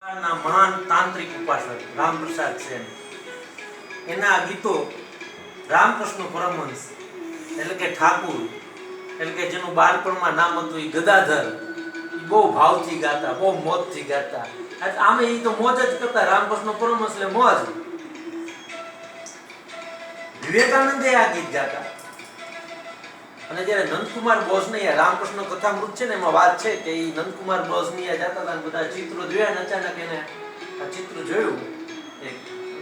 ના મહાન તાંત્રિક ઉપાસક રામપ્રસાદ સેન એના ગીતો રામકૃષ્ણ પરમહંસ એટલે કે ઠાકુર એટલે કે જેનું બાળપણમાં નામ હતું એ ગદાધર એ બહુ ભાવથી ગાતા, બહુ મોજથી ગાતા. આમે એ તો મોજ જ કરતા. રામકૃષ્ણ પરમહંસ એટલે મોજ. વિવેકાનંદે આ ગીત ગાતા. અને જ્યારે નંદકુમાર બોઝનૈયા રામકૃષ્ણ કથામૃત છે ને એમાં વાત છે કે એ નંદકુમાર બોઝનૈયા જતા હતા, બધા ચિત્રો જોયા ને અચાનક એને આ ચિત્ર જોયું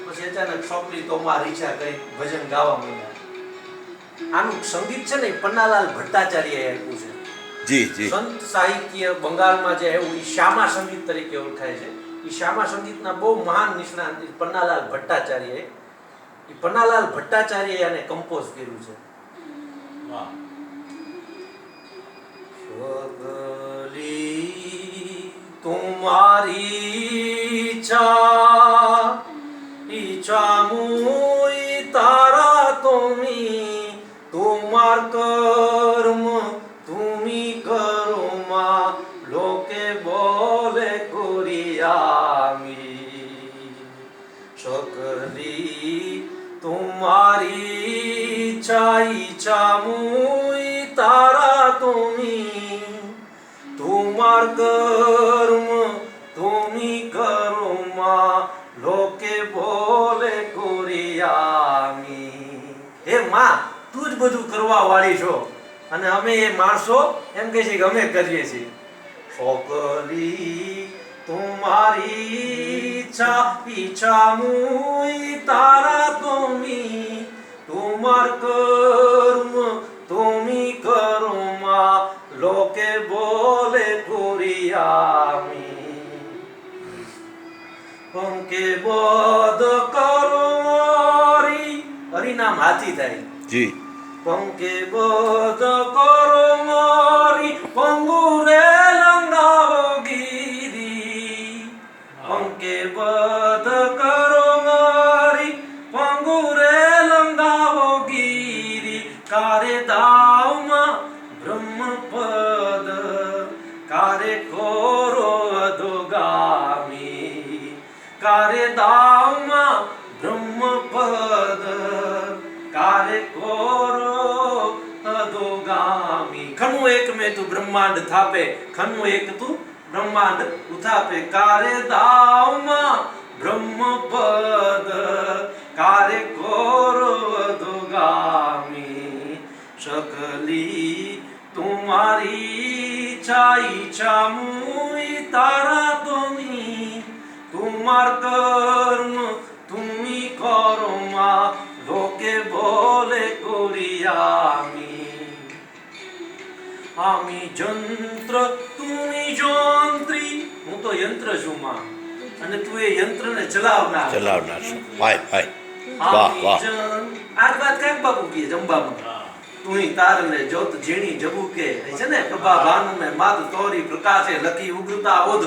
પછી અચાનક છોકરી તો માં રીછા કરી ભજન ગાવા માંડ્યા. આનું સંગીત છે ને પન્નાલાલ ભટ્ટાચાર્યએ આપ્યું છે. જી જી. સંત સાહિત્ય બંગાળમાં જે એવું એ શ્યામા સંગીત તરીકે ઓળખાય છે. એ શ્યામા સંગીતના બહુ મહાન નિષ્ણાત પન્નાલાલ ભટ્ટાચાર્યએ આને કમ્પોઝ કર્યું છે. વાહ. तुम्हारी इच्छा मुई तारा तुम्हार कर्म तुम्ही करो मा लोके बोले कोरियामी सकली तुम्हारी इच्छा मुई तारा तुम्हार कर्म तुम्ही करो मा लोके बोले कोरियामी. હે માં, તું જ બધું કરવા વાળી છો અને અમે એ માણસો એમ કહે છે કે અમે કરીએ છીએ. છોકરી तुम्हारी इच्छा मुई तारा तुम्हार कर्म तुम्ही करो मा लोके बोले कोरियामी. પંકે બોધ કરો હરિનામ હાથી થાય. જી. પંકે બોધ કરો મારી પંગુરે લંગાવો ગીરી. પંકે બોધ કરો મારી પંગુરે લંગાવો ગીરી. કારે દાવમાં બ્રહ્મપદ કારે કોરો અધોગામી. કારે દાવમાં બ્રહ્મપદ કારે કોરો અધોગામી. ખનું એક મેં તું બ્રહ્માંડ થાપે, ખનું એક તું બ્રહ્માંડ ઉથાપે. કારે દાવમાં બ્રહ્મપદ કારે કોરો અધોગામી. શકલી तुम्हारी इच्छा मुई तारा तुम्हार कर्म तुम्ही करो मा लोके बोले कोरियामी. आमी जंत्र तुम्ही जंत्री. હું તો યંત્ર છું માં અને તું એ યંત્રને ચલાવનાર છું. ભાઈ ભાઈ વાહ વાહ. આ વાત કાંઈક બાપુ કીએ જંબામાં. તુહી તારલે જોત ઝીણી જબુકે છે ને પ્રભા ભાનુ મે માદ તોરી પ્રકાશે લખી ઉગતા ઓધ